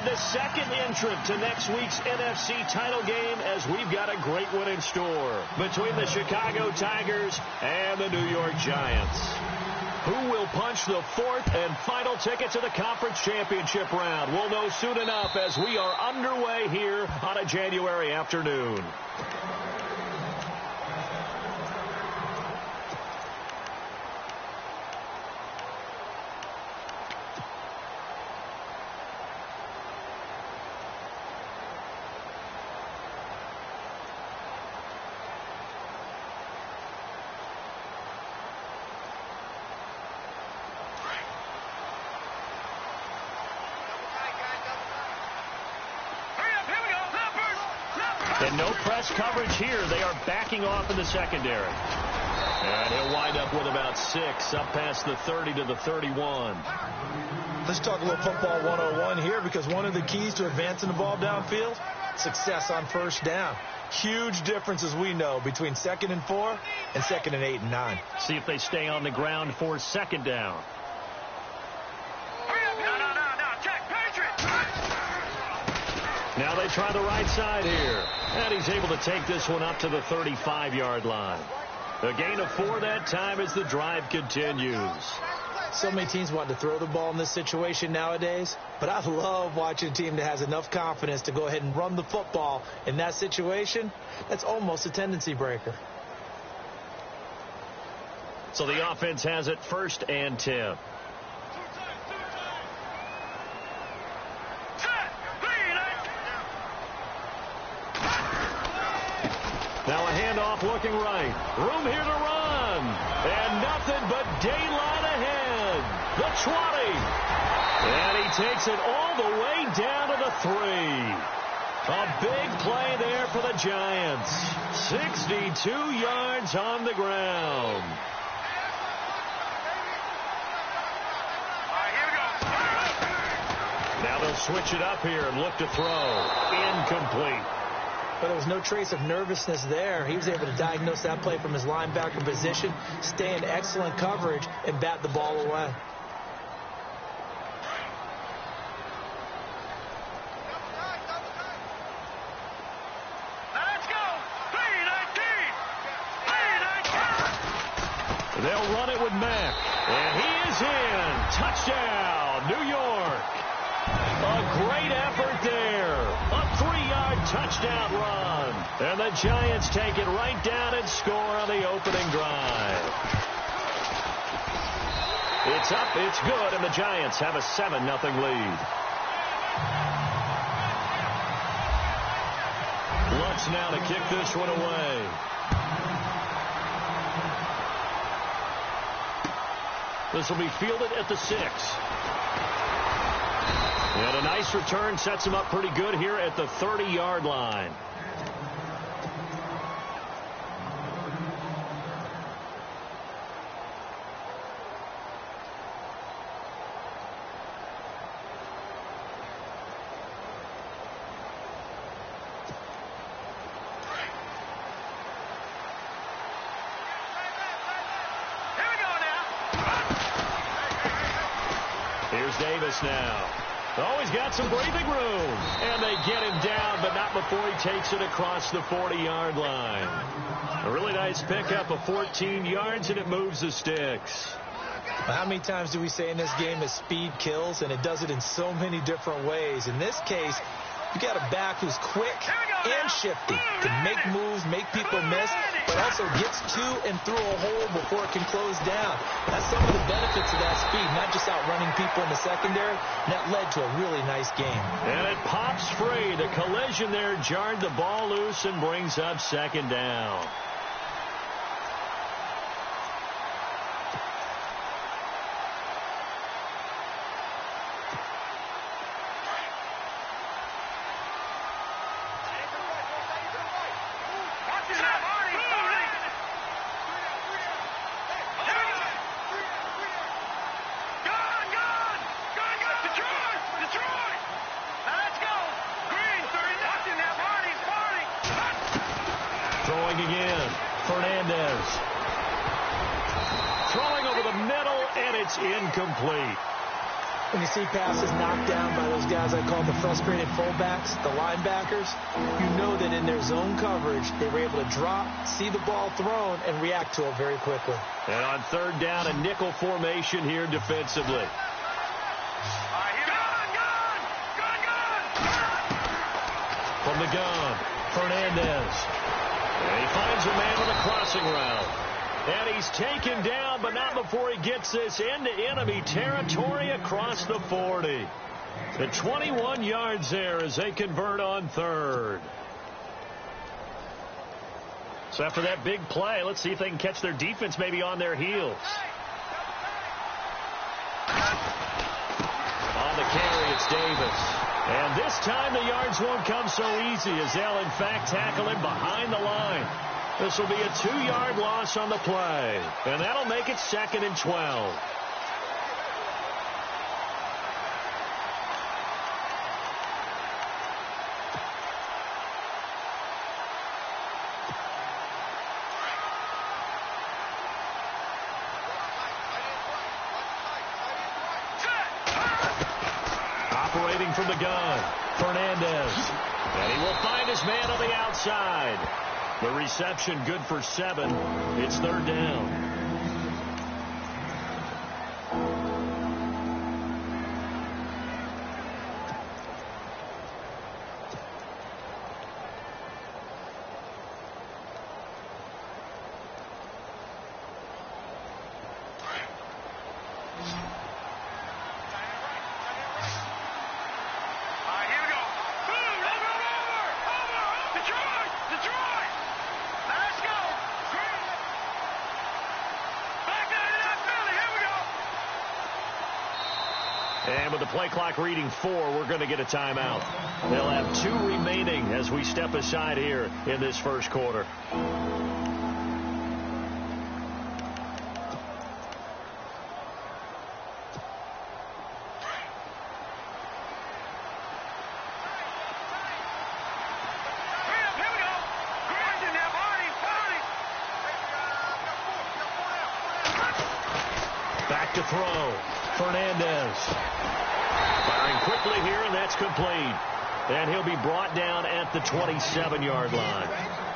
And the second entrant to next week's NFC title game, as we've got a great one in store between the Chicago Tigers and the New York Giants. Who will punch the fourth and final ticket to the conference championship round? We'll know soon enough as we are underway here on a January afternoon. And no press coverage here. They are backing off in the secondary. And he'll wind up with about 6, up past the 30 to the 31. Let's talk a little football 101 here, because one of the keys to advancing the ball downfield, success on first down. Huge difference, as we know, between 2nd and 4 and 2nd and 8 and 9. See if they stay on the ground for 2nd down. Now they try the right side here. And he's able to take this one up to the 35-yard line. A gain of 4 that time as the drive continues. So many teams want to throw the ball in this situation nowadays, but I love watching a team that has enough confidence to go ahead and run the football in that situation. That's almost a tendency breaker. So the offense has it 1st and 10. Now a handoff looking right. Room here to run. And nothing but daylight ahead. The 20. And he takes it all the way down to the 3. A big play there for the Giants. 62 yards on the ground. Now they'll switch it up here and look to throw. Incomplete. But there was no trace of nervousness there. He was able to diagnose that play from his linebacker position, stay in excellent coverage, and bat the ball away. Let's go! 3-19! They'll run it with Mack. And he is in. Touchdown, New York. A great effort there. A 3-yard touchdown run. And the Giants take it right down and score on the opening drive. It's up, it's good, and the Giants have a 7-0 lead. Lutz now to kick this one away. This will be fielded at the 6. And a nice return sets him up pretty good here at the 30-yard line. Here's Davis now. Oh, he's got some breathing room. And they get him down, but not before he takes it across the 40-yard line. A really nice pickup of 14 yards, and it moves the sticks. How many times do we say in this game that speed kills, and it does it in so many different ways? In this case, you got a back who's quick and shifty to make moves, make people miss, but also gets to and through a hole before it can close down. That's some of the benefits of that speed, not just outrunning people in the secondary. And that led to a really nice game. And it pops free. The collision there jarred the ball loose and brings up 2nd down. Throwing again. Fernandez. Throwing over the middle, and it's incomplete. When you see passes knocked down by those guys I call the frustrated fullbacks, the linebackers, you know that in their zone coverage, they were able to drop, see the ball thrown, and react to it very quickly. And on third down, a nickel formation here defensively. From the gun, Fernandez. And he finds a man on the crossing route. And he's taken down, but not before he gets this into enemy territory across the 40. The 21 yards there as they convert on third. So after that big play, let's see if they can catch their defense maybe on their heels. On the carry, it's Davis. And this time the yards won't come so easy as they'll in fact tackle him behind the line. This will be a 2-yard loss on the play. And that'll make it 2nd and 12. Operating from the gun, Fernandez. And he will find his man on the outside. The reception good for 7. It's third down. And with the play clock reading 4, we're going to get a timeout. They'll have 2 remaining as we step aside here in this first quarter. Back to throw. Fernandez. Firing quickly here, and that's complete. And he'll be brought down at the 27-yard line.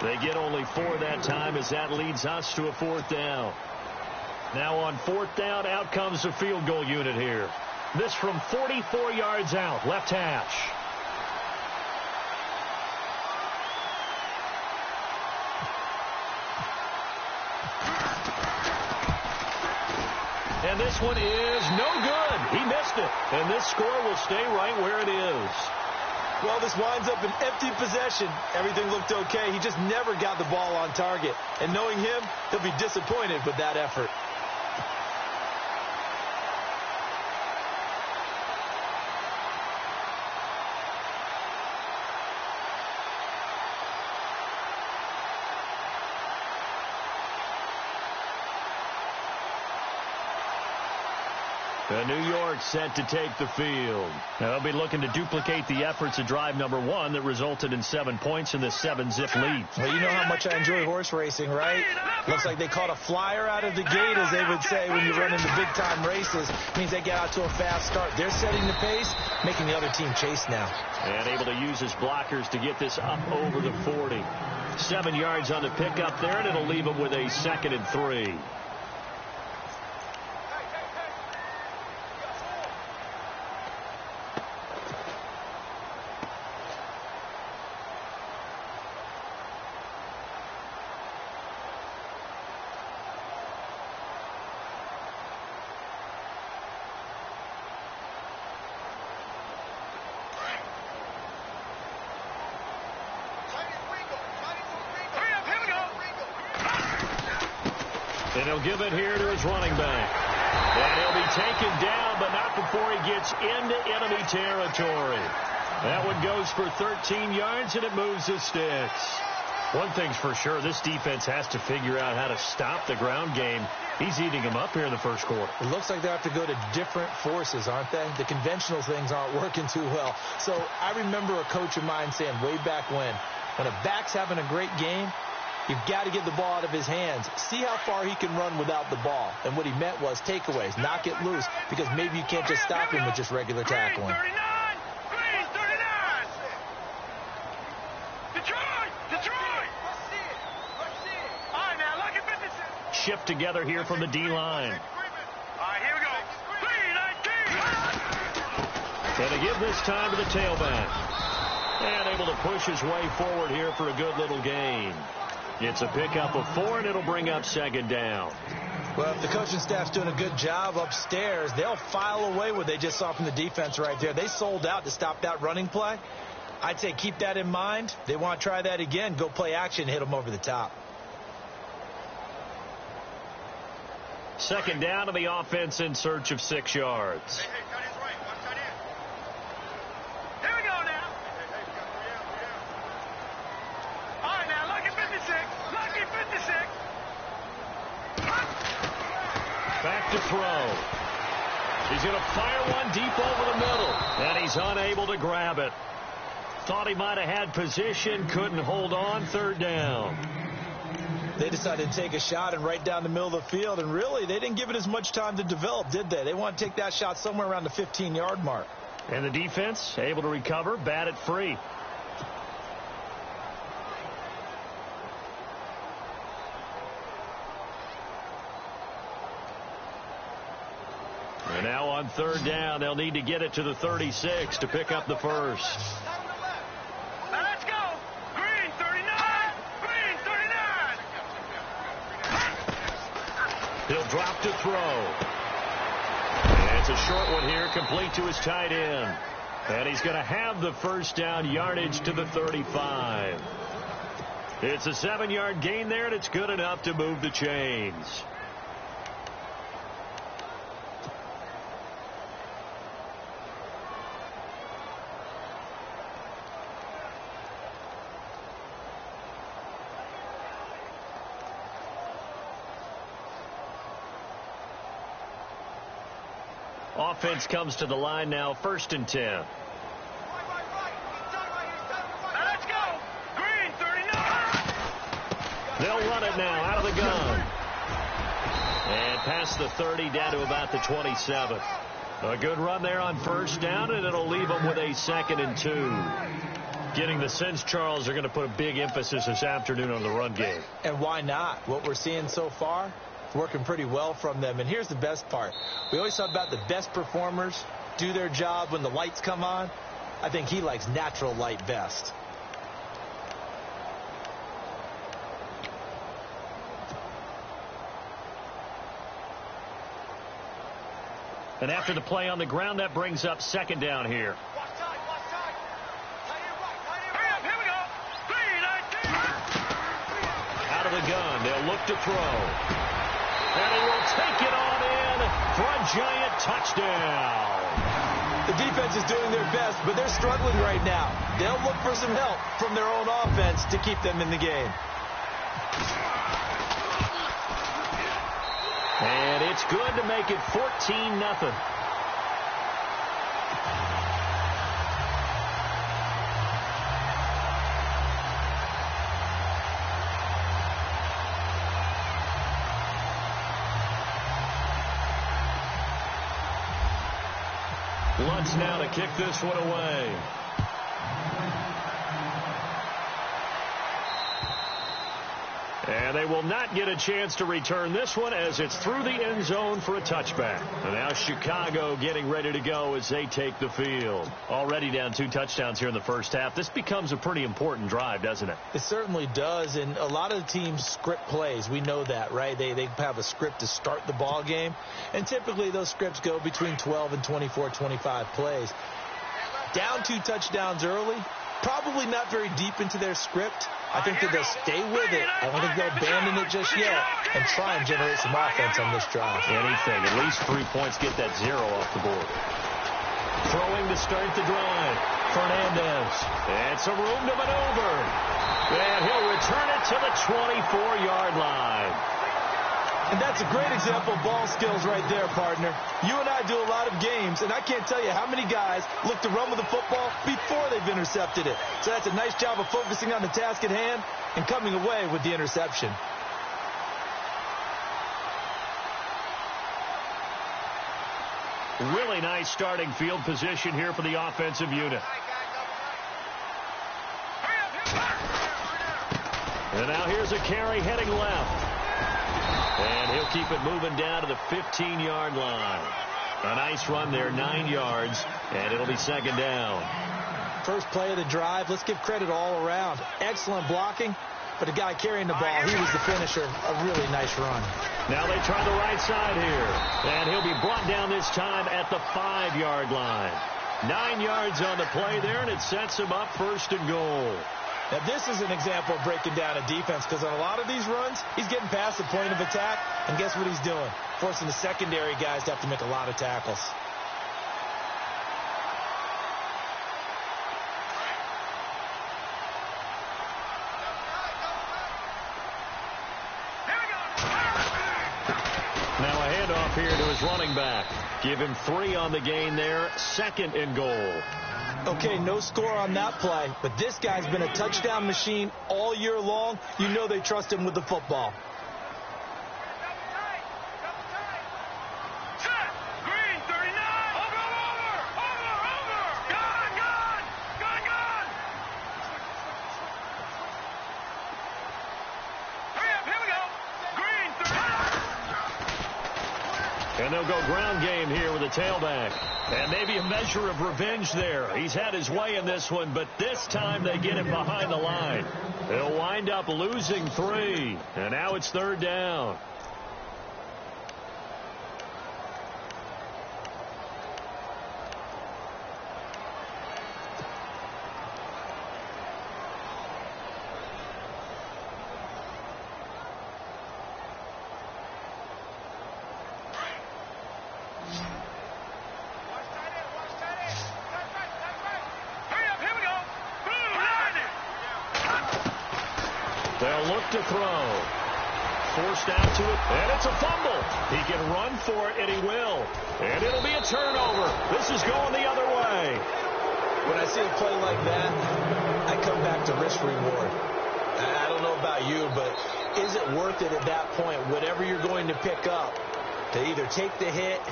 They get only 4 that time as that leads us to a 4th down. Now on 4th down, out comes the field goal unit here. This from 44 yards out, left hash. And this one is no good. He missed it. And this score will stay right where it is. Well, this winds up an empty possession. Everything looked okay. He just never got the ball on target. And knowing him, he'll be disappointed with that effort. New York set to take the field. Now they'll be looking to duplicate the efforts of drive number 1 that resulted in 7 points in this 7-zip lead. Well, you know how much I enjoy horse racing, right? Looks like they caught a flyer out of the gate, as they would say when you run into big-time races. Means they get out to a fast start. They're setting the pace, making the other team chase now. And able to use his blockers to get this up over the 40. 7 yards on the pickup there, and it'll leave him with a 2nd and 3. And he'll give it here to his running back. And he'll be taken down, but not before he gets into enemy territory. That one goes for 13 yards, and it moves the sticks. One thing's for sure, this defense has to figure out how to stop the ground game. He's eating them up here in the first quarter. It looks like they have to go to different forces, aren't they? The conventional things aren't working too well. So I remember a coach of mine saying way back when a back's having a great game, You've got to get the ball out of his hands. See how far he can run without the ball. And what he meant was takeaways, knock it loose, because maybe you can't just stop him with just regular tackling. Green 39! Green 39! Detroit! All right, now, look at 56. Shift together here from the D-line. All right, here we go. Green 19! And to give this time to the tailback. And able to push his way forward here for a good little gain. It's a pickup of 4, and it'll bring up second down. Well, if the coaching staff's doing a good job upstairs, they'll file away what they just saw from the defense right there. They sold out to stop that running play. I'd say keep that in mind. They want to try that again. Go play action, hit them over the top. Second down to the offense in search of 6 yards. Hey, cut his right. One cut in. Here we go now. All right, now, look at 56. Look at 56. Back to throw. He's going to fire one deep over the middle. And he's unable to grab it. Thought he might have had position. Couldn't hold on. Third down. They decided to take a shot and right down the middle of the field. And really, they didn't give it as much time to develop, did they? They want to take that shot somewhere around the 15-yard mark. And the defense able to recover. Bat it free. And now on third down, they'll need to get it to the 36 to pick up the first. Now let's go. Green 39. Green 39. He'll drop to throw. And it's a short one here, complete to his tight end. And he's going to have the first down, yardage to the 35. It's a 7-yard gain there, and it's good enough to move the chains. Offense comes to the line now, 1st and 10. Now let's go. Green 39. They'll run it now out of the gun. And past the 30 down to about the 27. A good run there on first down, and it'll leave them with a 2nd and 2. Getting the sense, Charles, they're going to put a big emphasis this afternoon on the run game. And why not? What we're seeing so far, working pretty well from them. And here's the best part. We always talk about the best performers do their job when the lights come on. I think he likes natural light best. And after the play on the ground, that brings up second down here. Watch time. Hurry up. Here we go. Green 19. Out of the gun, they'll look to throw. And he will take it on in for a giant touchdown. The defense is doing their best, but they're struggling right now. They'll look for some help from their own offense to keep them in the game. And it's good to make it 14-0. Lutz now to kick this one away. And they will not get a chance to return this one as it's through the end zone for a touchback. And now Chicago getting ready to go as they take the field. Already down 2 touchdowns here in the first half. This becomes a pretty important drive, doesn't it? It certainly does, and a lot of the teams script plays. We know that, right? They have a script to start the ball game, and typically those scripts go between 12 and 24, 25 plays. Down 2 touchdowns early, probably not very deep into their script. I think that they'll stay with it. I don't think they'll abandon it just yet and try and generate some offense on this drive. Anything. At least 3 points. Get that 0 off the board. Throwing to start the drive. Fernandez. And some room to maneuver. And he'll return it to the 24-yard line. And that's a great example of ball skills right there, partner. You and I do a lot of games, and I can't tell you how many guys look to run with the football before they've intercepted it. So that's a nice job of focusing on the task at hand and coming away with the interception. Really nice starting field position here for the offensive unit. And now here's a carry heading left. And he'll keep it moving down to the 15-yard line. A nice run there, 9 yards, and it'll be second down. First play of the drive, let's give credit all around. Excellent blocking, but the guy carrying the ball, he was the finisher. A really nice run. Now they try the right side here, and he'll be brought down this time at the 5-yard line. 9 yards on the play there, and it sets him up first and goal. Now, this is an example of breaking down a defense, because on a lot of these runs, he's getting past the point of attack, and guess what he's doing? Forcing the secondary guys to have to make a lot of tackles. Now a handoff here to his running back. Give him 3 on the gain there, second and goal. Okay, no score on that play, but this guy's been a touchdown machine all year long. You know they trust him with the football. Green, 39. Over. Gone. Hurry up, here we go. Green, 39. And they'll go ground game here with a tailback. And maybe a measure of revenge there. He's had his way in this one, but this time they get him behind the line. They'll wind up losing 3. And now it's third down. They'll look to throw. Forced out to it, and it's a fumble. He can run for it, and he will. And it'll be a turnover. This is going the other way. When I see a play like that, I come back to risk reward. I don't know about you, but is it worth it at that point, whatever you're going to pick up, to either take the hit,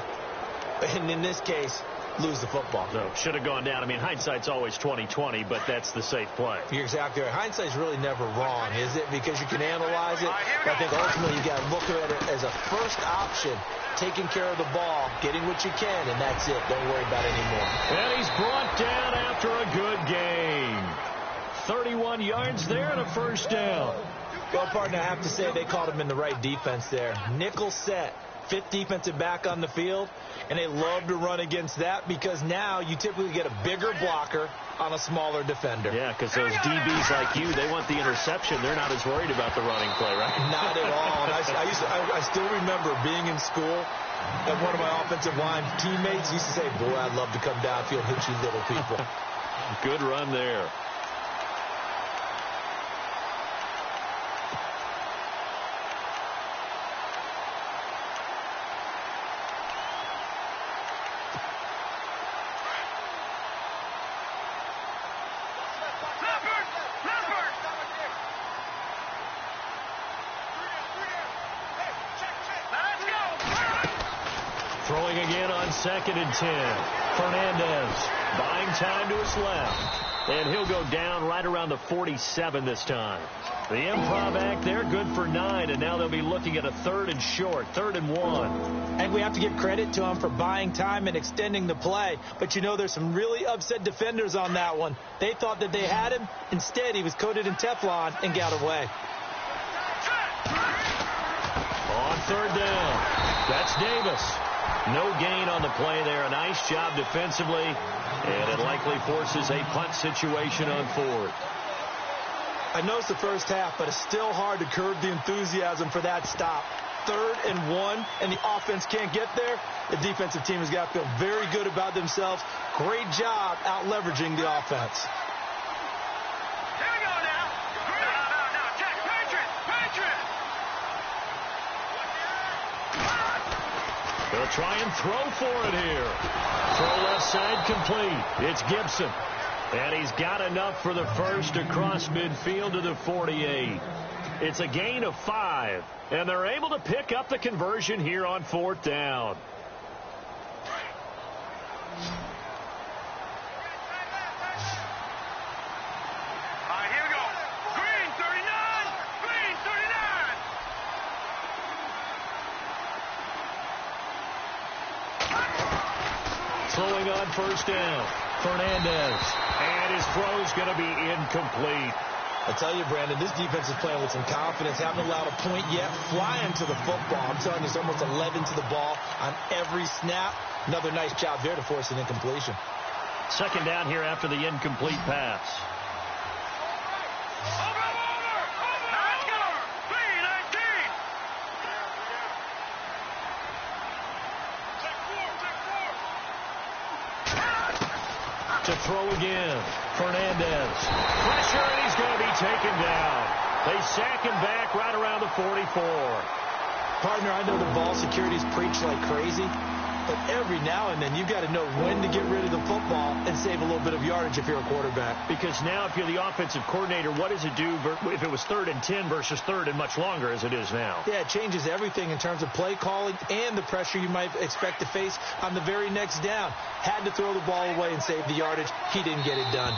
and in this case, lose the football? No, should have gone down. I mean, hindsight's always 20/20, but that's the safe play. You're exactly right. Hindsight's really never wrong, is it? Because you can analyze it. But I think ultimately you got to look at it as a first option, taking care of the ball, getting what you can, and that's it. Don't worry about it anymore. And he's brought down after a good game. 31 yards there and a first down. Well, partner, I have to say they caught him in the right defense there. Nickel set. 5th defensive back on the field, and they love to run against that because now you typically get a bigger blocker on a smaller defender. Yeah, because those DBs like you, they want the interception. They're not as worried about the running play, right? Not at all. And I still remember being in school, and one of my offensive line teammates used to say, boy, I'd love to come downfield and hit you little people. Good run there. Throwing again on 2nd and 10. Fernandez buying time to his left. And he'll go down right around the 47 this time. The improv act there, good for 9. And now they'll be looking at a 3rd and short, 3rd and 1. And we have to give credit to him for buying time and extending the play. But, you know, there's some really upset defenders on that one. They thought that they had him. Instead, he was coated in Teflon and got away. On 3rd down, that's Davis. No gain on the play there. A nice job defensively, and it likely forces a punt situation on 4th. I know it's the first half, but it's still hard to curb the enthusiasm for that stop. 3rd and 1, and the offense can't get there. The defensive team has got to feel very good about themselves. Great job out leveraging the offense. Here we go now. No. Check. Patriot. try and throw for it here. Throw left side complete. It's Gibson. And he's got enough for the first across midfield to the 48. It's a gain of 5. And they're able to pick up the conversion here on 4th down. Throwing on 1st down. Fernandez. And his throw's going to be incomplete. I tell you, Brandon, this defense is playing with some confidence. Haven't allowed a point yet. Flying to the football. I'm telling you, it's almost 11 to the ball on every snap. Another nice job there to force an incompletion. 2nd down here after the incomplete pass. To throw again. Fernandez. Pressure, and he's going to be taken down. They sack him back right around the 44. Partner, I know the ball security's preached like crazy, but every now and then you've got to know when to get rid of the football and save a little bit of yardage if you're a quarterback. Because now if you're the offensive coordinator, what does it do if it was 3rd and 10 versus 3rd and much longer as it is now? Yeah, it changes everything in terms of play calling and the pressure you might expect to face on the very next down. Had to throw the ball away and save the yardage. He didn't get it done.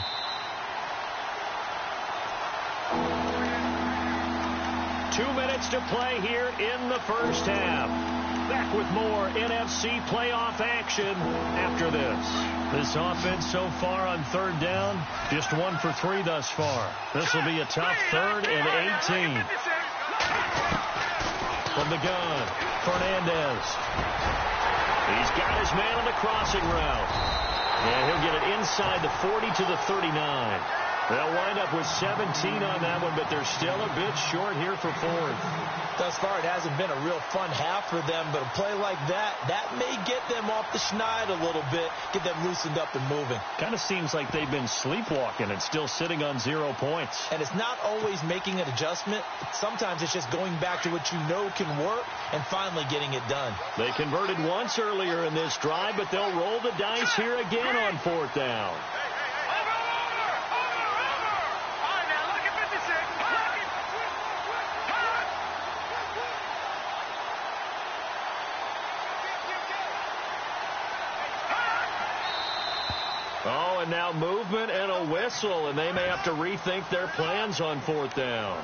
Two minutes to play here in the first half. Back with more NFC playoff action after this. This offense so far on 3rd down, just 1 for 3 thus far. This will be a tough 3rd and 18. From the gun, Fernandez. He's got his man on the crossing route. And he'll get it inside the 40 to the 39. They'll wind up with 17 on that one, but they're still a bit short here for 4th. Thus far, it hasn't been a real fun half for them, but a play like that may get them off the schneid a little bit, get them loosened up and moving. Kind of seems like they've been sleepwalking and still sitting on 0 points. And it's not always making an adjustment. Sometimes it's just going back to what you know can work and finally getting it done. They converted once earlier in this drive, but they'll roll the dice here again on 4th down. Oh, and now movement and a whistle, and they may have to rethink their plans on 4th down.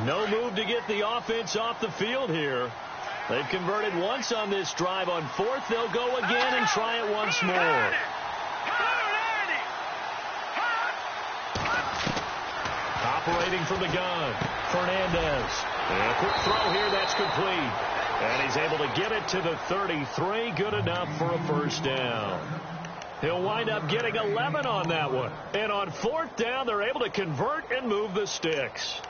No move to get the offense off the field here. They've converted once on this drive. On 4th, they'll go again and try it once more. Operating from the gun, Fernandez. And a quick throw here, that's complete. And he's able to get it to the 33, good enough for a 1st down. He'll wind up getting 11 on that one. And on 4th down, they're able to convert and move the sticks.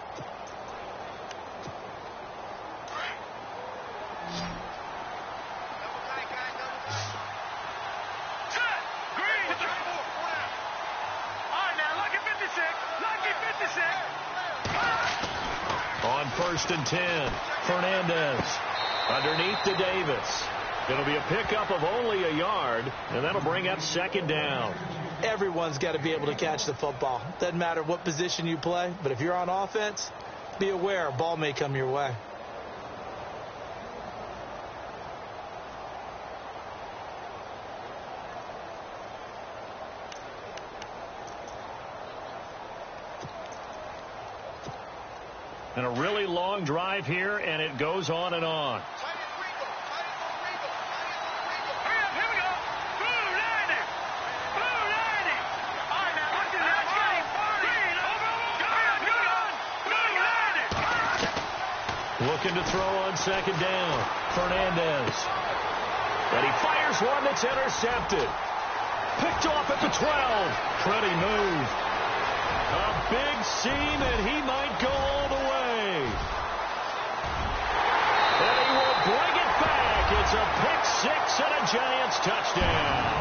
On 1st and 10, Fernandez underneath to Davis. It'll be a pickup of only a yard, and that'll bring up 2nd down. Everyone's got to be able to catch the football. Doesn't matter what position you play, but if you're on offense, be aware a ball may come your way. And a really long drive here, and it goes on and on. Looking to throw on 2nd down. Fernandez. And he fires one that's intercepted. Picked off at the 12. Pretty move. A big seam, and he might go all the way. And he will bring it back. It's a pick 6 and a Giants touchdown.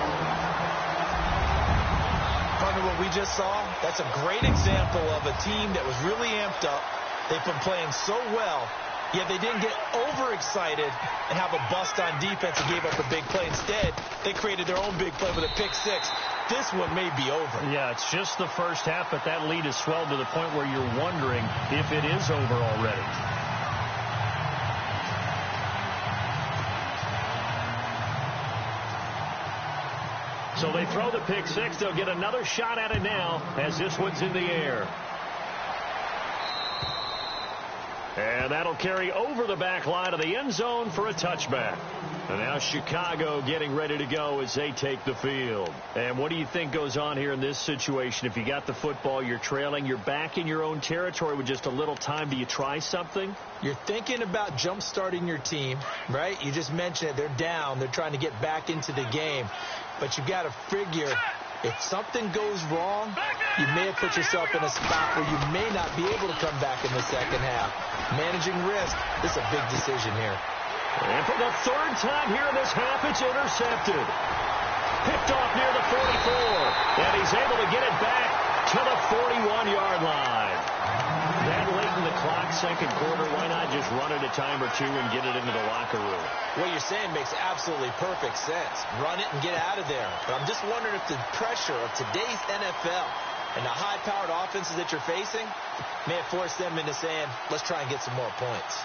of what we just saw? That's a great example of a team that was really amped up. They've been playing so well, yet they didn't get overexcited and have a bust on defense and gave up a big play. Instead, they created their own big play with a pick six. This one may be over. Yeah, it's just the first half, but that lead has swelled to the point where you're wondering if it is over already. So they throw the pick six. They'll get another shot at it now as this one's in the air. And that'll carry over the back line of the end zone for a touchback. And now Chicago getting ready to go as they take the field. And what do you think goes on here in this situation? If you got the football, you're trailing, you're back in your own territory with just a little time. Do you try something? You're thinking about jump-starting your team, right? You just mentioned it. They're down. They're trying to get back into the game. But you've got to figure if something goes wrong, you may have put yourself in a spot where you may not be able to come back in the second half. Managing risk, this is a big decision here. And for the third time here in this half, it's intercepted. Picked off near the 44. And he's able to get it back to the 41-yard line. That late in the clock, second quarter, why not just run it a time or two and get it into the locker room? What you're saying makes absolutely perfect sense. Run it and get out of there. But I'm just wondering if the pressure of today's NFL and the high-powered offenses that you're facing may have forced them into saying, let's try and get some more points.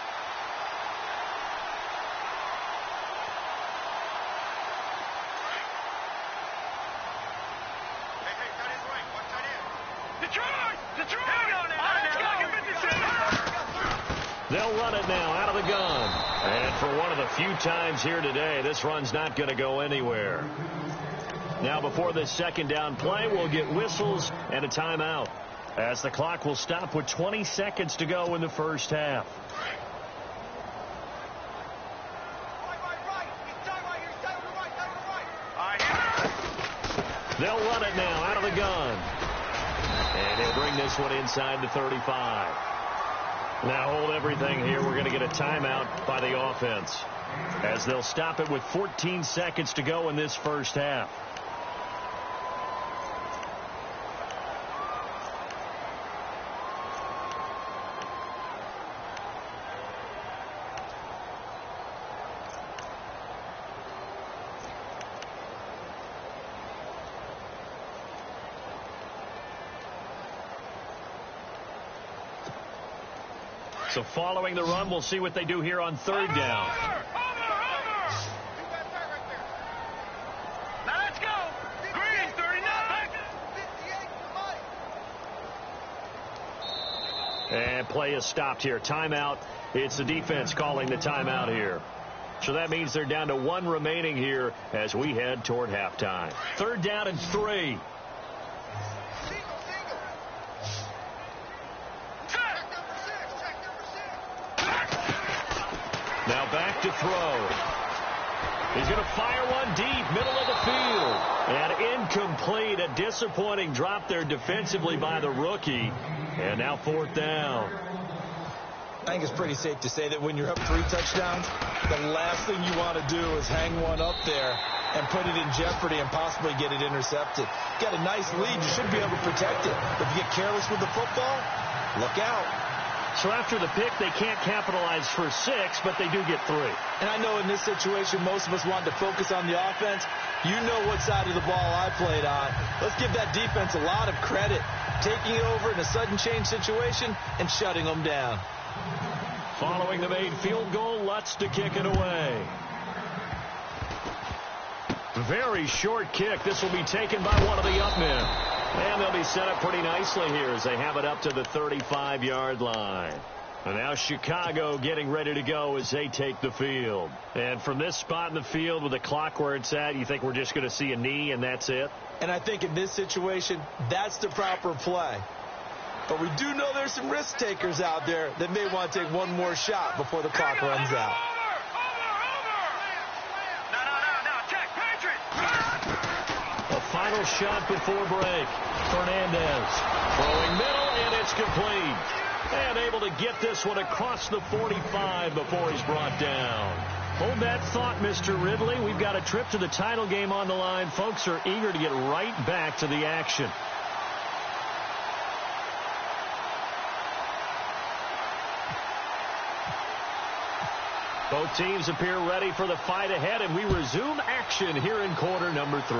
They'll run it now out of the gun. And for one of the few times here today, this run's not going to go anywhere. Now before this second down play, we'll get whistles and a timeout, as the clock will stop with 20 seconds to go in the first half. They'll run it now out of the gun. And they'll bring this one inside the 35. Now hold everything here. We're going to get a timeout by the offense, as they'll stop it with 14 seconds to go in this first half. So following the run, we'll see what they do here on third down. Now let's go. Green, 39. And play is stopped here. Timeout. It's the defense calling the timeout here. So that means they're down to one remaining here as we head toward halftime. Third down and 3. Now back to throw. He's going to fire one deep, middle of the field. And incomplete. A disappointing drop there defensively by the rookie. And now fourth down. I think it's pretty safe to say that when you're up 3 touchdowns, the last thing you want to do is hang one up there and put it in jeopardy and possibly get it intercepted. You got a nice lead. You should be able to protect it. If you get careless with the football, look out. So after the pick, they can't capitalize for 6, but they do get 3. And I know in this situation, most of us want to focus on the offense. You know what side of the ball I played on. Let's give that defense a lot of credit, taking it over in a sudden change situation and shutting them down. Following the made field goal, Lutz to kick it away. Very short kick. This will be taken by one of the up men. And they'll be set up pretty nicely here as they have it up to the 35-yard line. And now Chicago getting ready to go as they take the field. And from this spot in the field with the clock where it's at, you think we're just going to see a knee and that's it? And I think in this situation, that's the proper play. But we do know there's some risk takers out there that may want to take one more shot before the clock runs out. A final shot before break. Fernandez throwing middle, and it's complete. And able to get this one across the 45 before he's brought down. Hold that thought, Mr. Ridley. We've got a trip to the title game on the line. Folks are eager to get right back to the action. Both teams appear ready for the fight ahead, and we resume action here in quarter number 3.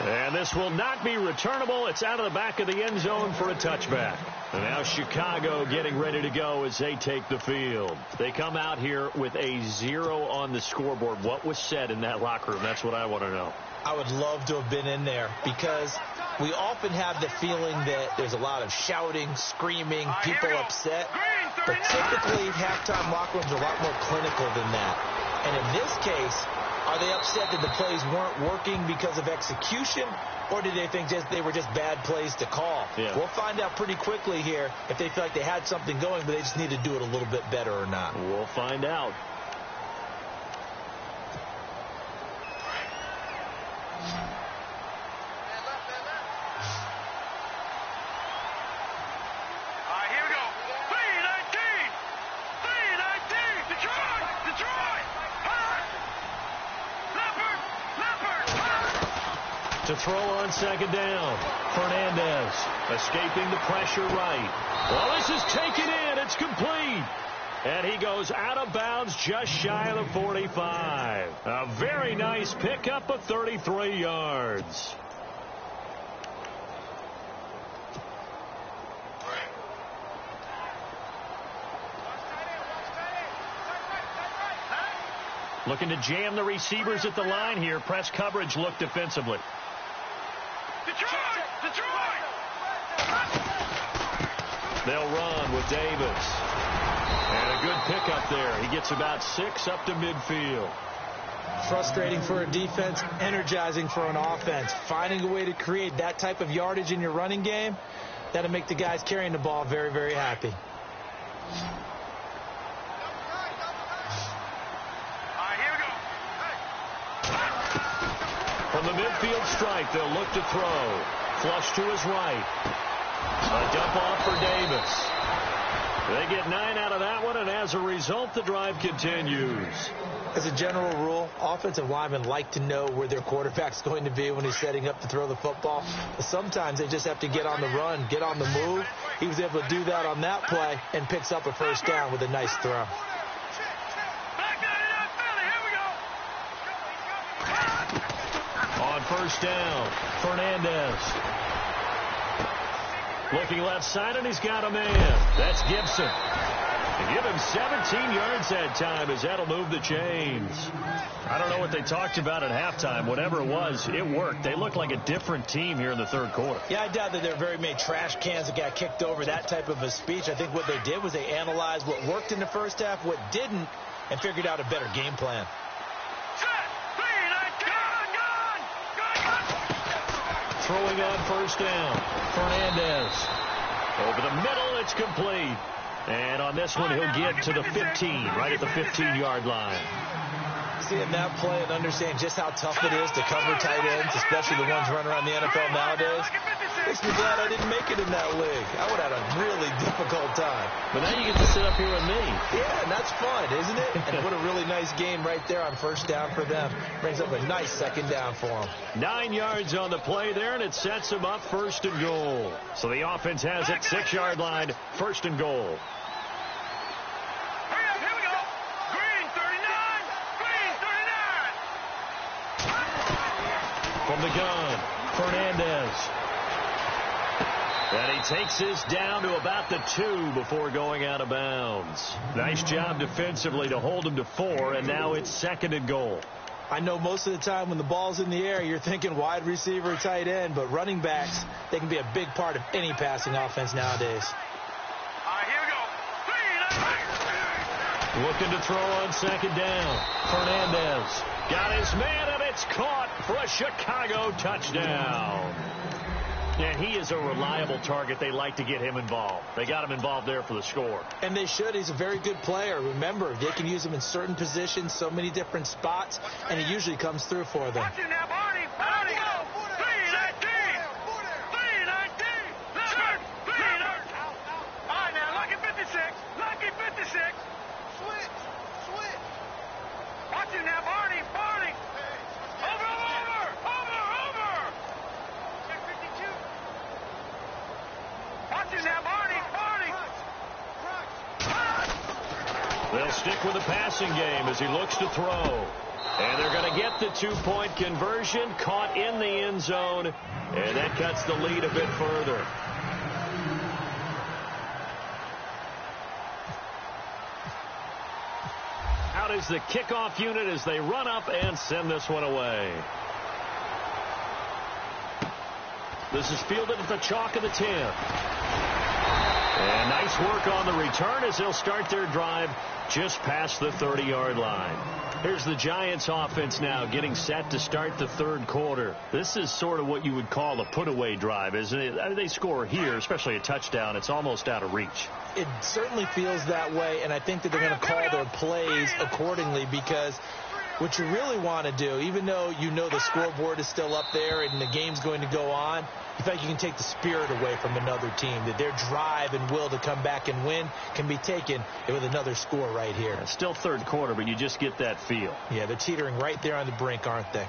And this will not be returnable. It's out of the back of the end zone for a touchback. And now Chicago getting ready to go as they take the field. They come out here with a 0 on the scoreboard. What was said in that locker room? That's what I want to know. I would love to have been in there because we often have the feeling that there's a lot of shouting, screaming, people upset. But typically, halftime locker rooms are a lot more clinical than that. And in this case, are they upset that the plays weren't working because of execution, or did they think they were just bad plays to call? Yeah. We'll find out pretty quickly here if they feel like they had something going, but they just need to do it a little bit better or not. We'll find out. To throw on second down. Fernandez escaping the pressure right. Well, this is taken in. It's complete. And he goes out of bounds just shy of the 45. A very nice pickup of 33 yards. Looking to jam the receivers at the line here. Press coverage look defensively. They'll run with Davis. And a good pickup there. He gets about 6 up to midfield. Frustrating for a defense, energizing for an offense. Finding a way to create that type of yardage in your running game, that'll make the guys carrying the ball very, very happy. From the midfield strike, they'll look to throw. Flush to his right. A dump off for Davis. They get 9 out of that one, and as a result, the drive continues. As a general rule, offensive linemen like to know where their quarterback's going to be when he's setting up to throw the football. But sometimes they just have to get on the run, get on the move. He was able to do that on that play and picks up a first down with a nice throw. On first down, Fernandez. Looking left side, and he's got a man. That's Gibson. To give him 17 yards that time, as that'll move the chains. I don't know what they talked about at halftime. Whatever it was, it worked. They looked like a different team here in the third quarter. Yeah, I doubt that there were very many trash cans that got kicked over, that type of a speech. I think what they did was they analyzed what worked in the first half, what didn't, and figured out a better game plan. Throwing on first down, Fernandez. Over the middle, it's complete. And on this one, he'll get to the 15, right at the 15-yard line. Seeing that play and understanding just how tough it is to cover tight ends, especially the ones running around the NFL nowadays, makes me glad I didn't make it in that league. I would have had a really difficult time. But now you get to sit up here with me. Yeah, and that's fun, isn't it? And what a really nice game right there on first down for them. Brings up a nice second down for them. 9 yards on the play there, and it sets them up first and goal. So the offense has it, 6-yard line, first and goal. From the gun, Fernandez. And he takes this down to about the 2 before going out of bounds. Nice job defensively to hold him to 4, and now it's second and goal. I know most of the time when the ball's in the air, you're thinking wide receiver, tight end, but running backs, they can be a big part of any passing offense nowadays. Looking to throw on second down. Fernandez got his man, and it's caught for a Chicago touchdown. And he is a reliable target. They like to get him involved. They got him involved there for the score. And they should. He's a very good player. Remember, they can use him in certain positions, so many different spots, and he usually comes through for them. They'll stick with the passing game as he looks to throw. And they're going to get the two-point conversion, caught in the end zone, and that cuts the lead a bit further. Out is the kickoff unit as they run up and send this one away. This is fielded at the chalk of the 10. And nice work on the return as they'll start their drive just past the 30-yard line. Here's the Giants offense now getting set to start the third quarter. This is sort of what you would call a put-away drive, isn't it? I mean, they score here, especially a touchdown. It's almost out of reach. It certainly feels that way, and I think that they're going to call their plays accordingly because what you really want to do, even though you know the scoreboard is still up there and the game's going to go on, you think you can take the spirit away from another team, that their drive and will to come back and win can be taken with another score right here. It's still third quarter, but you just get that feel. Yeah, they're teetering right there on the brink, aren't they?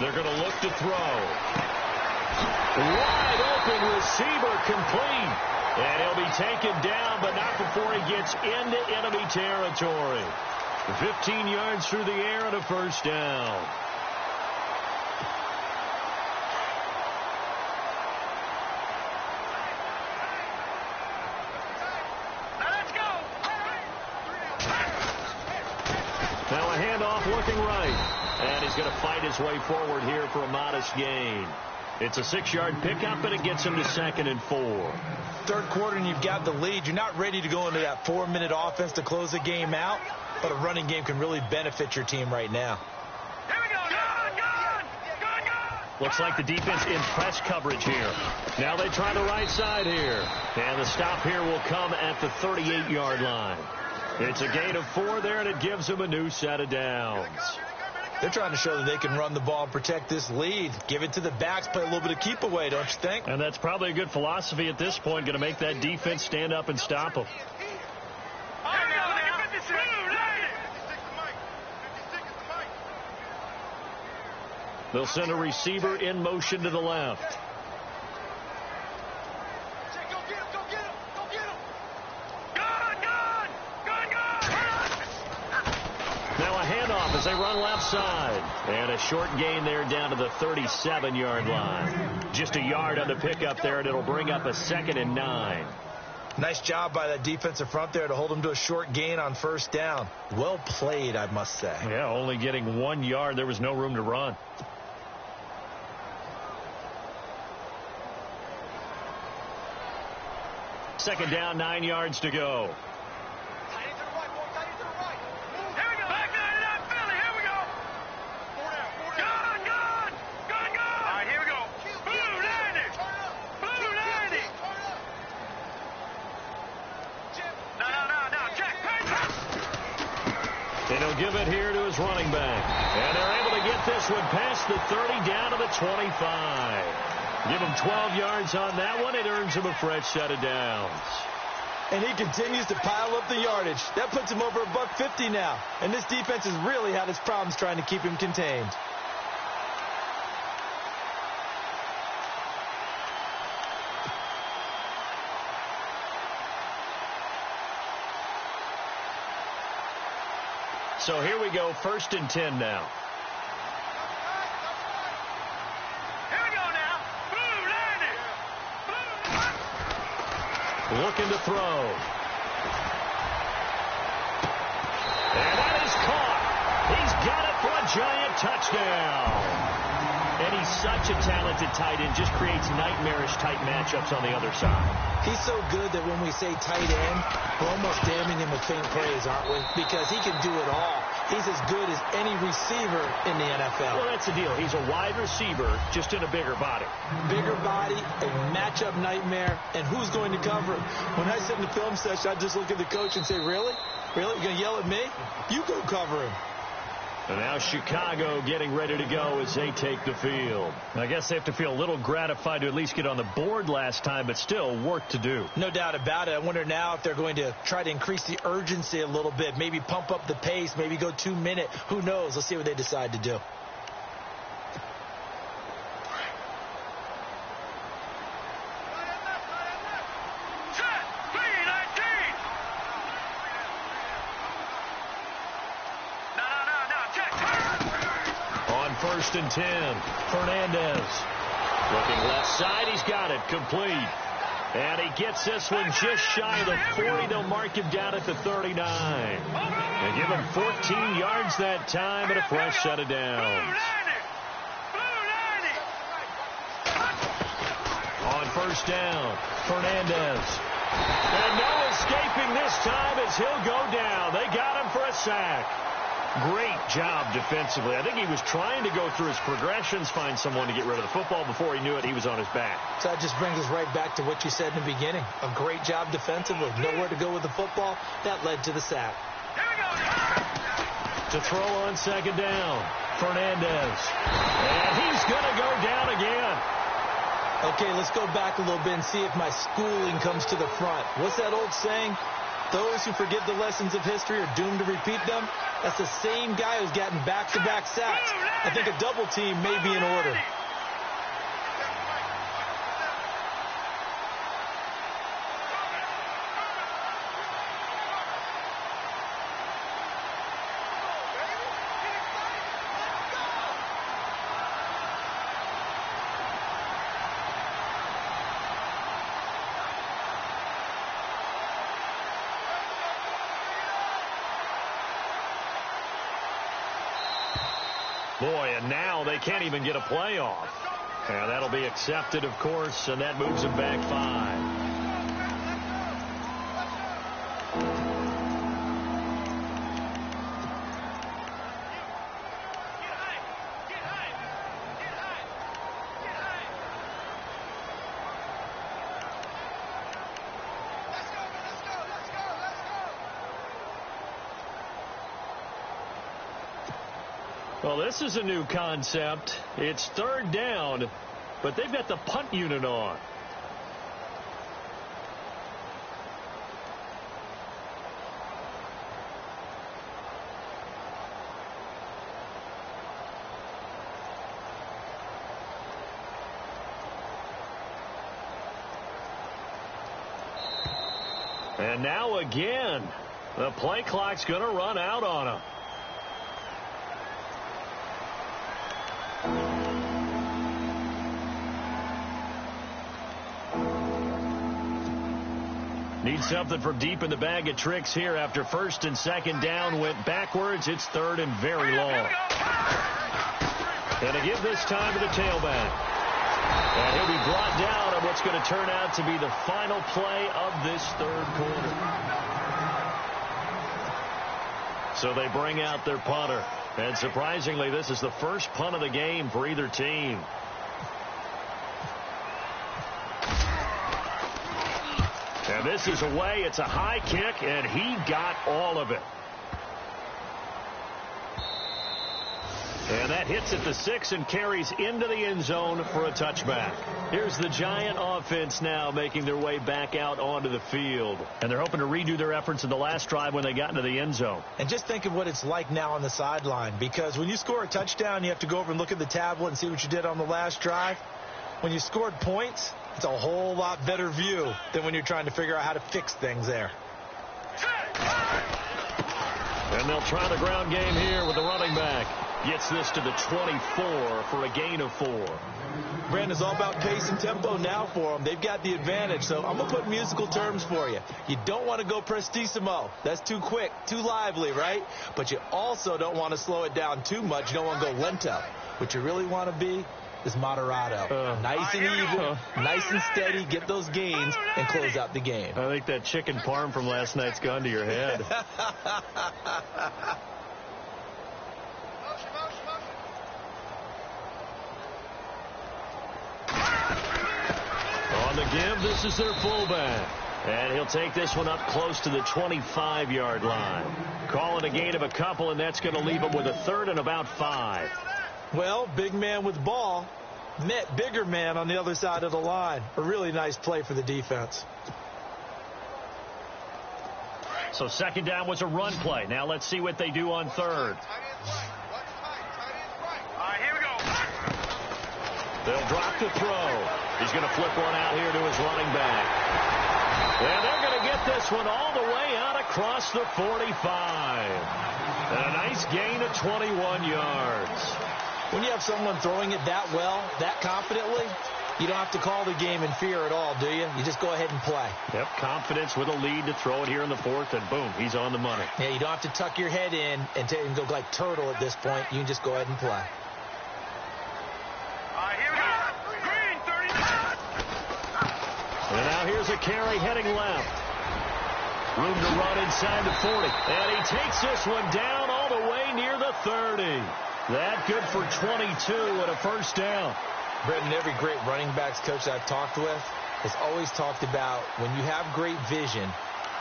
They're going to look to throw. Wide open receiver complete. And he'll be taken down, but not before he gets into enemy territory. 15 yards through the air and a first down. Now a handoff looking right. And he's going to fight his way forward here for a modest gain. It's a 6-yard pickup, and it gets him to 2nd and 4. Third quarter, and you've got the lead. You're not ready to go into that 4-minute offense to close the game out, but a running game can really benefit your team right now. Here we go. Looks like the defense in press coverage here. Now they try the right side here. And the stop here will come at the 38-yard line. It's a gain of 4 there, and it gives them a new set of downs. They're trying to show that they can run the ball and protect this lead. Give it to the backs, play a little bit of keep away, don't you think? And that's probably a good philosophy at this point, going to make that defense stand up and stop them. They'll send a receiver in motion to the left. Now a handoff as they run left side. And a short gain there down to the 37-yard line. Just a yard on the pickup there, and it'll bring up a 2nd and 9. Nice job by that defensive front there to hold them to a short gain on first down. Well played, I must say. Yeah, only getting 1 yard. There was no room to run. Second down, 9 yards to go. And he'll give it here to his running back. And they're able to get this one past the 30 down to the 25. Give him 12 yards on that one. It earns him a fresh set of downs. And he continues to pile up the yardage. That puts him over $150 now. And this defense has really had its problems trying to keep him contained. So here we go, 1st and 10 now. Here we go now. Blue, landing. Looking to throw. And that is caught. He's got it for a giant touchdown. And he's such a talented tight end, just creates nightmarish-type matchups on the other side. He's so good that when we say tight end, we're almost damning him with faint praise, aren't we? Because he can do it all. He's as good as any receiver in the NFL. Well, that's the deal. He's a wide receiver, just in a bigger body. Bigger body, a matchup nightmare, and who's going to cover him? When I sit in the film session, I just look at the coach and say, really? Really? You're going to yell at me? You go cover him. And now Chicago getting ready to go as they take the field. I guess they have to feel a little gratified to at least get on the board last time, but still work to do. No doubt about it. I wonder now if they're going to try to increase the urgency a little bit, maybe pump up the pace, maybe go 2 minute. Who knows? Let's see what they decide to do. First and 10. Fernandez. Looking left side. He's got it. Complete. And he gets this one just shy of the 40. They'll mark him down at the 39. They give him 14 yards that time and a fresh set of downs. On first down, Fernandez. And no escaping this time as he'll go down. They got him for a sack. Great job defensively. I think he was trying to go through his progressions, find someone to get rid of the football. Before he knew it, he was on his back. So that just brings us right back to what you said in the beginning. A great job defensively. Nowhere to go with the football. That led to the sack. To throw on second down, Fernandez. And he's going to go down again. Okay, let's go back a little bit and see if my schooling comes to the front. What's that old saying? Those who forget the lessons of history are doomed to repeat them. That's the same guy who's gotten back-to-back sacks. I think a double team may be in order. Boy, and now they can't even get a play off. And that'll be accepted, of course, and that moves them back 5. Well, this is a new concept. It's third down, but they've got the punt unit on. And now again, the play clock's going to run out on them. Need something from deep in the bag of tricks here after first and second down went backwards. It's third and very long. And to give this time to the tailback. And he'll be brought down on what's going to turn out to be the final play of this third quarter. So they bring out their punter. And surprisingly, this is the first punt of the game for either team. And this is away. It's a high kick, and he got all of it. And that hits at the 6 and carries into the end zone for a touchback. Here's the Giant offense now making their way back out onto the field. And they're hoping to redo their efforts in the last drive when they got into the end zone. And just think of what it's like now on the sideline, because when you score a touchdown, you have to go over and look at the tablet and see what you did on the last drive. When you scored points, it's a whole lot better view than when you're trying to figure out how to fix things there. And they'll try the ground game here with the running back. Gets this to the 24 for a gain of 4. Brandon, it's all about pace and tempo now for them. They've got the advantage, so I'm going to put musical terms for you. You don't want to go prestissimo. That's too quick, too lively, right? But you also don't want to slow it down too much. You don't want to go lento. What you really want to be is moderato. Nice and even, nice and steady, get those gains, and close out the game. I think that chicken parm from last night's gone to your head. On the give, this is their fullback. And he'll take this one up close to the 25-yard line. Call it a gain of a couple, and that's going to leave him with a third and about 5. Well, big man with ball met bigger man on the other side of the line. A really nice play for the defense. So second down was a run play. Now let's see what they do on third. All right, here we go. They'll drop the throw. He's going to flip one out here to his running back. And they're going to get this one all the way out across the 45. And a nice gain of 21 yards. When you have someone throwing it that well, that confidently, you don't have to call the game in fear at all, do you? You just go ahead and play. Yep, confidence with a lead to throw it here in the fourth, and boom, he's on the money. Yeah, you don't have to tuck your head in and go like turtle at this point. You can just go ahead and play. All right, here we go. Green, 30. And now here's a carry heading left. Room to run inside the 40. And he takes this one down all the way near the 30. That good for 22 and a first down. Brendan, every great running backs coach I've talked with has always talked about when you have great vision,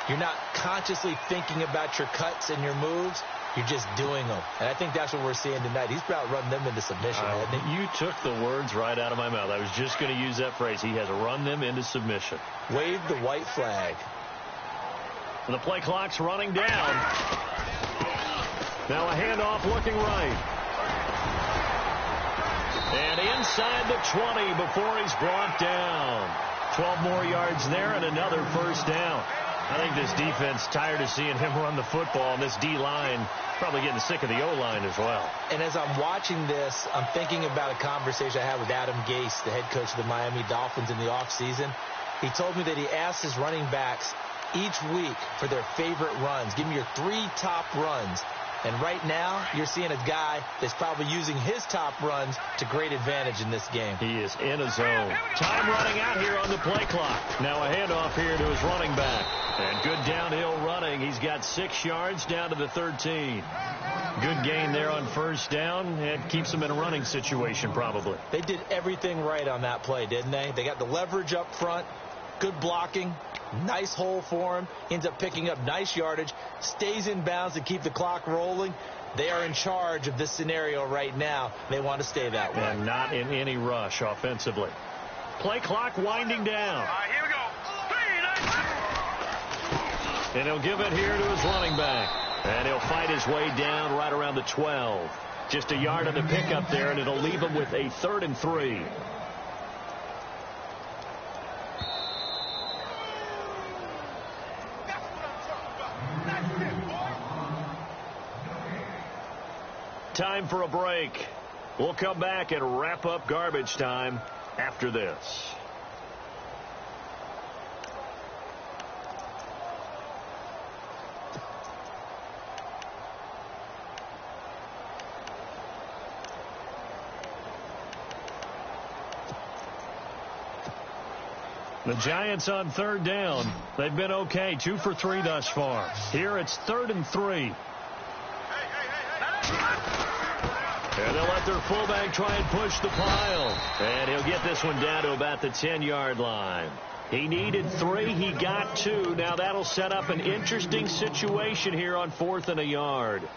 you're not consciously thinking about your cuts and your moves. You're just doing them. And I think that's what we're seeing tonight. He's about running them into submission, hasn't he? You took the words right out of my mouth. I was just going to use that phrase. He has run them into submission. Wave the white flag. The play clock's running down. Now a handoff looking right. And inside the 20 before he's brought down. 12 more yards there and another first down. I think this defense tired of seeing him run the football, and this D-line probably getting sick of the O-line as well. And as I'm watching this, I'm thinking about a conversation I had with Adam Gase, the head coach of the Miami Dolphins in the offseason. He told me that he asked his running backs each week for their favorite runs. Give me your 3 top runs. And right now, you're seeing a guy that's probably using his top runs to great advantage in this game. He is in a zone. Time running out here on the play clock. Now a handoff here to his running back. And good downhill running. He's got 6 yards down to the 13. Good gain there on first down. It keeps him in a running situation probably. They did everything right on that play, didn't they? They got the leverage up front. Good blocking. Nice hole for him. Ends up picking up nice yardage. Stays in bounds to keep the clock rolling. They are in charge of this scenario right now. They want to stay that way. And not in any rush offensively. Play clock winding down. All right, here we go. 3, 9. And he'll give it here to his running back. And he'll fight his way down right around the 12. Just a yard on the pickup there, and it'll leave him with a 3rd and 3. Time for a break. We'll come back and wrap up garbage time after this. The Giants on 3rd down. They've been okay. 2 for 3 thus far. Here it's 3rd and 3. And they'll let their fullback try and push the pile. And he'll get this one down to about the 10-yard line. He needed 3. He got 2. Now that'll set up an interesting situation here on 4th and a yard.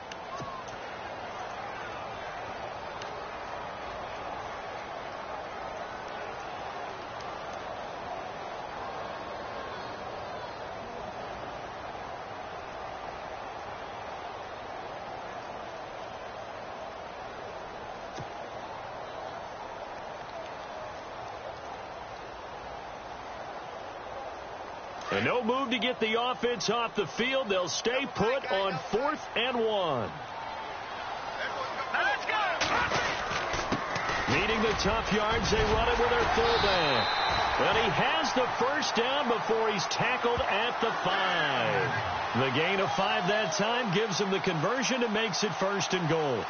And no move to get the offense off the field. They'll stay put on 4th and 1. Let's go. Needing the tough yards, they run it with their fullback. And he has the first down before he's tackled at the 5. The gain of 5 that time gives him the conversion and makes it 1st and goal.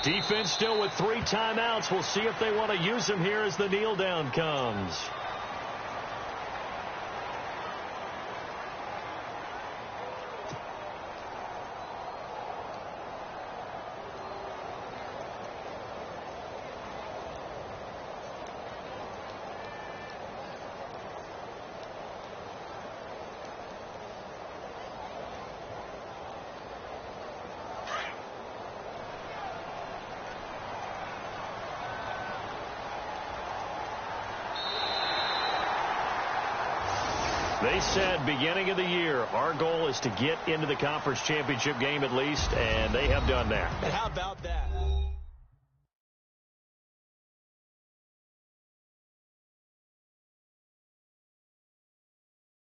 Defense still with 3 timeouts. We'll see if they want to use them here as the kneel down comes. They said beginning of the year, our goal is to get into the conference championship game at least, and they have done that. And how about that?